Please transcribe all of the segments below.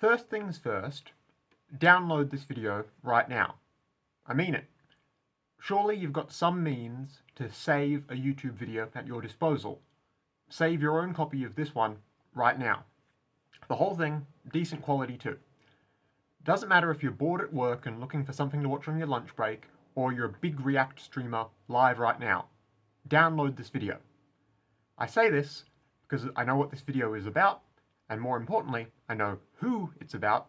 First things first, download this video right now. I mean it. Surely you've got some means to save a YouTube video at your disposal. Save your own copy of this one right now. The whole thing, decent quality too. Doesn't matter if you're bored at work and looking for something to watch on your lunch break, or you're a big React streamer live right now. Download this video. I say this because I know what this video is about, and more importantly, I know who it's about,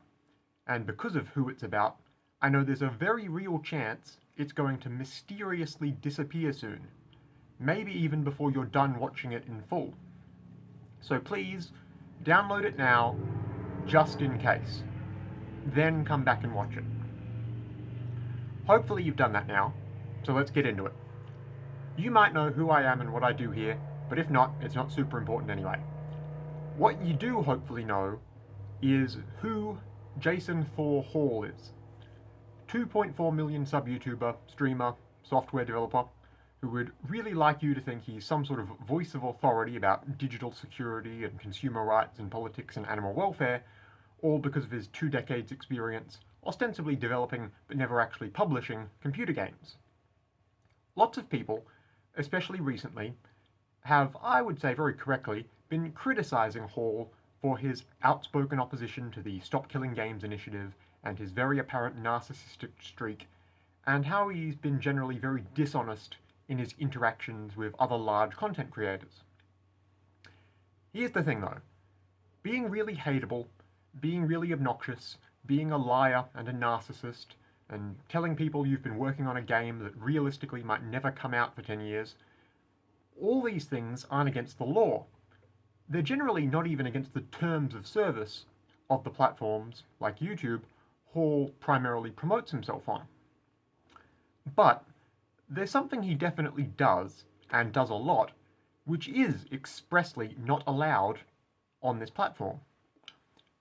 and because of who it's about, I know there's a very real chance it's going to mysteriously disappear soon, maybe even before you're done watching it in full. So please, download it now, just in case. Then come back and watch it. Hopefully you've done that now, so let's get into it. You might know who I am and what I do here, but if not, it's not super important anyway. What you do hopefully know is who Jason Thor Hall is. 2.4 million sub YouTuber, streamer, software developer, who would really like you to think he's some sort of voice of authority about digital security and consumer rights and politics and animal welfare, all because of his 2 decades experience ostensibly developing but never actually publishing computer games. Lots of people, especially recently, have, I would say very correctly, been criticizing Hall for his outspoken opposition to the Stop Killing Games initiative and his very apparent narcissistic streak, and how he's been generally very dishonest in his interactions with other large content creators. Here's the thing though, being really hateable, being really obnoxious, being a liar and a narcissist, and telling people you've been working on a game that realistically might never come out for 10 years, all these things aren't against the law. They're generally not even against the terms of service of the platforms, like YouTube, Hall primarily promotes himself on. But there's something he definitely does, and does a lot, which is expressly not allowed on this platform.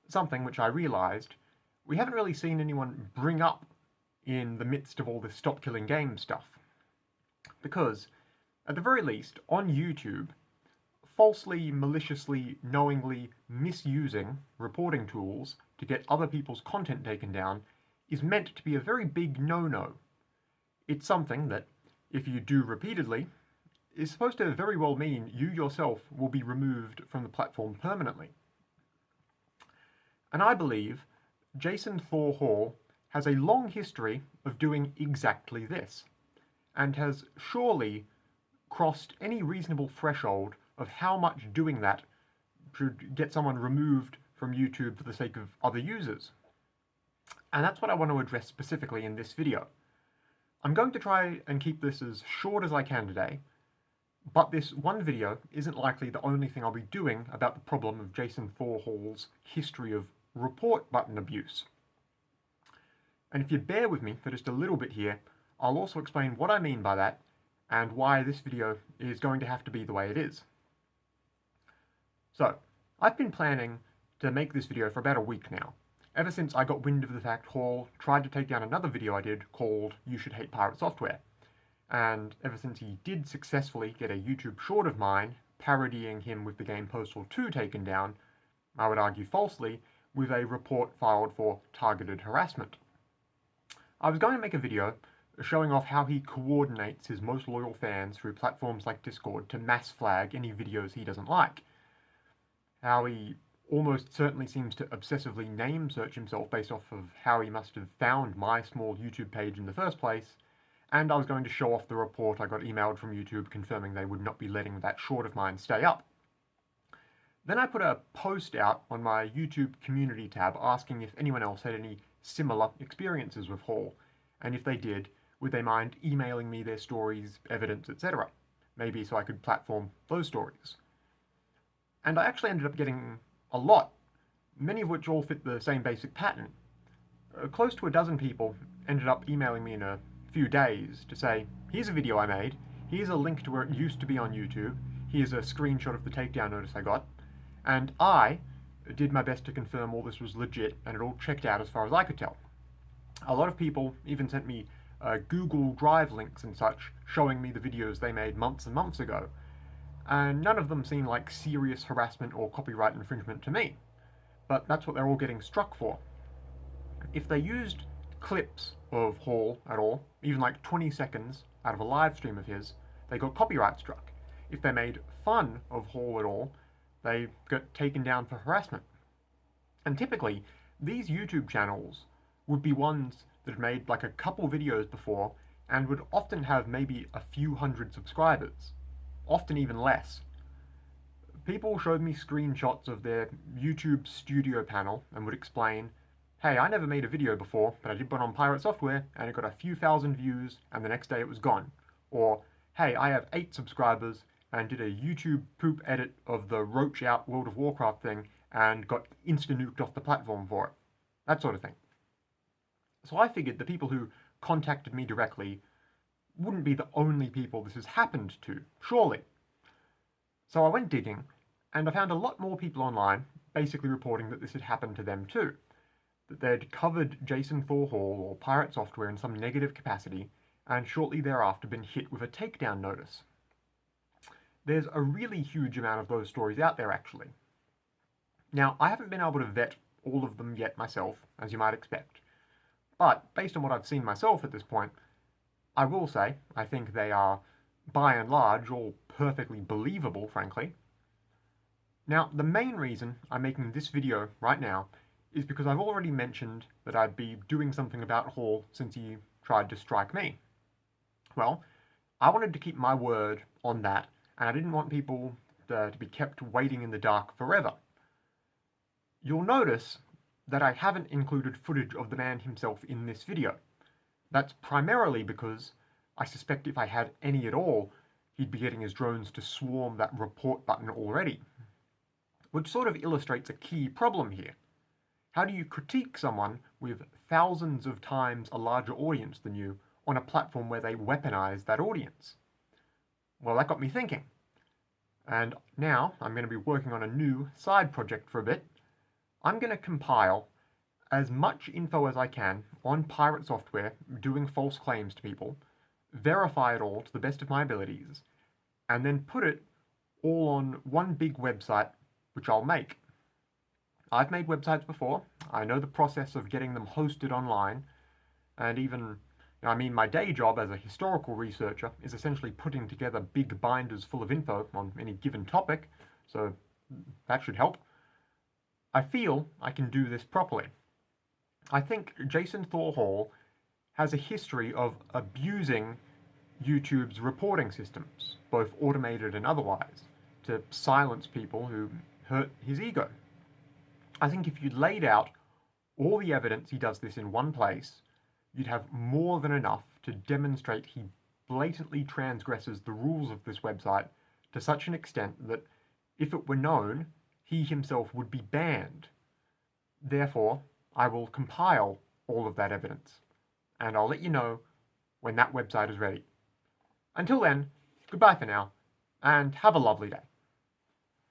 Something which I realized we haven't really seen anyone bring up in the midst of all this Stop Killing Games stuff. Because, at the very least, on YouTube, falsely, maliciously, knowingly misusing reporting tools to get other people's content taken down is meant to be a very big no-no. It's something that, if you do repeatedly, is supposed to very well mean you yourself will be removed from the platform permanently. And I believe Jason Thor Hall has a long history of doing exactly this, and has surely crossed any reasonable threshold of how much doing that should get someone removed from YouTube for the sake of other users. And that's what I want to address specifically in this video. I'm going to try and keep this as short as I can today, but this one video isn't likely the only thing I'll be doing about the problem of Jason Thor Hall's history of report button abuse. And if you bear with me for just a little bit here, I'll also explain what I mean by that, and why this video is going to have to be the way it is. So, I've been planning to make this video for about a week now, ever since I got wind of the fact Hall tried to take down another video I did called You Should Hate Pirate Software, and ever since he did successfully get a YouTube short of mine parodying him with the game Postal 2 taken down, I would argue falsely, with a report filed for targeted harassment. I was going to make a video showing off how he coordinates his most loyal fans through platforms like Discord to mass flag any videos he doesn't like. How he almost certainly seems to obsessively name search himself based off of how he must have found my small YouTube page in the first place, and I was going to show off the report I got emailed from YouTube confirming they would not be letting that short of mine stay up. Then I put a post out on my YouTube community tab asking if anyone else had any similar experiences with Hall, and if they did, would they mind emailing me their stories, evidence, etc. Maybe so I could platform those stories. And I actually ended up getting a lot, many of which all fit the same basic pattern. Close to a dozen people ended up emailing me in a few days to say, here's a video I made, here's a link to where it used to be on YouTube, here's a screenshot of the takedown notice I got, and I did my best to confirm all this was legit and it all checked out as far as I could tell. A lot of people even sent me Google Drive links and such showing me the videos they made months and months ago, and none of them seemed like serious harassment or copyright infringement to me. but that's what they're all getting struck for. If they used clips of Hall at all, even like 20 seconds out of a live stream of his, they got copyright struck. If they made fun of Hall at all, they got taken down for harassment. And typically, these YouTube channels would be ones that had made like a couple videos before and would often have maybe a few hundred subscribers, often even less. People showed me screenshots of their YouTube studio panel and would explain, hey, I never made a video before, but I did one on Pirate Software and it got a few thousand views and the next day it was gone. Or, hey, I have 8 subscribers and did a YouTube poop edit of the Roach Out World of Warcraft thing and got insta-nuked off the platform for it. That sort of thing. So I figured the people who contacted me directly wouldn't be the only people this has happened to, surely. So I went digging, and I found a lot more people online basically reporting that this had happened to them too. That they'd covered Jason Thor Hall or Pirate Software in some negative capacity, and shortly thereafter been hit with a takedown notice. There's a really huge amount of those stories out there, actually. Now, I haven't been able to vet all of them yet myself, as you might expect. But, based on what I've seen myself at this point, I will say I think they are, by and large, all perfectly believable, frankly. Now, the main reason I'm making this video right now is because I've already mentioned that I'd be doing something about Hall since he tried to strike me. Well, I wanted to keep my word on that, and I didn't want people to be kept waiting in the dark forever. You'll notice that I haven't included footage of the man himself in this video. That's primarily because I suspect if I had any at all, he'd be getting his drones to swarm that report button already. Which sort of illustrates a key problem here. How do you critique someone with thousands of times a larger audience than you on a platform where they weaponize that audience? Well, that got me thinking. And now I'm going to be working on a new side project for a bit. I'm going to compile as much info as I can on Pirate Software doing false claims to people, verify it all to the best of my abilities, and then put it all on one big website, which I'll make. I've made websites before. I know the process of getting them hosted online, and even, my day job as a historical researcher is essentially putting together big binders full of info on any given topic, so that should help. I feel I can do this properly. I think Jason Thor Hall has a history of abusing YouTube's reporting systems, both automated and otherwise, to silence people who hurt his ego. I think if you laid out all the evidence he does this in one place, you'd have more than enough to demonstrate he blatantly transgresses the rules of this website to such an extent that, if it were known, he himself would be banned. Therefore, I will compile all of that evidence, and I'll let you know when that website is ready. Until then, goodbye for now, and have a lovely day.